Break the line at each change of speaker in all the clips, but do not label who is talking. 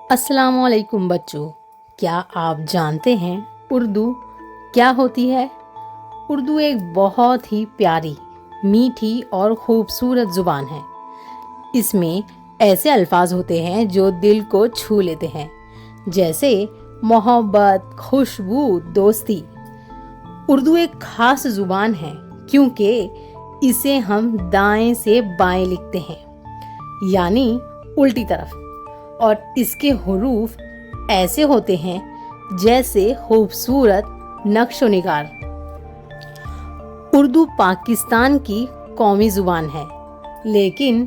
अस्सलाम वालेकुम बच्चों, क्या आप जानते हैं उर्दू क्या होती है? उर्दू एक बहुत ही प्यारी, मीठी और खूबसूरत ज़ुबान है। इसमें ऐसे अल्फाज होते हैं जो दिल को छू लेते हैं, जैसे मोहब्बत, खुशबू, दोस्ती। उर्दू एक ख़ास ज़ुबान है क्योंकि इसे हम दाएं से बाएं लिखते हैं, यानी उल्टी तरफ, और इसके हुरूफ ऐसे होते हैं जैसे खूबसूरत नक्शो निगार। उर्दू पाकिस्तान की कौमी ज़ुबान है, लेकिन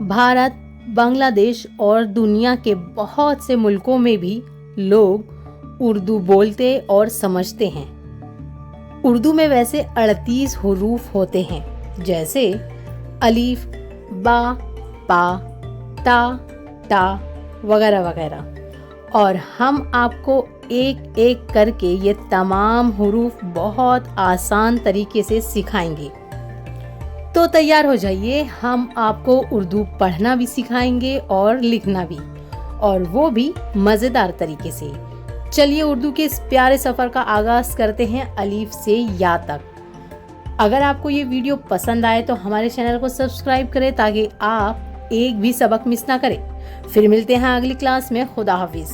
भारत, बांग्लादेश और दुनिया के बहुत से मुल्कों में भी लोग उर्दू बोलते और समझते हैं। उर्दू में वैसे 38 हुरूफ होते हैं, जैसे अलीफ, बा, पा, ता, टा वगैरह वगैरह, और हम आपको एक एक करके ये तमाम हुरूफ बहुत आसान तरीके से सिखाएंगे। तो तैयार हो जाइए, हम आपको उर्दू पढ़ना भी सिखाएंगे और लिखना भी, और वो भी मज़ेदार तरीके से। चलिए उर्दू के इस प्यारे सफ़र का आगाज़ करते हैं अलीफ से या तक। अगर आपको ये वीडियो पसंद आए तो हमारे चैनल को सब्सक्राइब करें ताकि आप एक भी सबक मिस ना करें। फिर मिलते हैं अगली क्लास में। खुदा हाफिज़।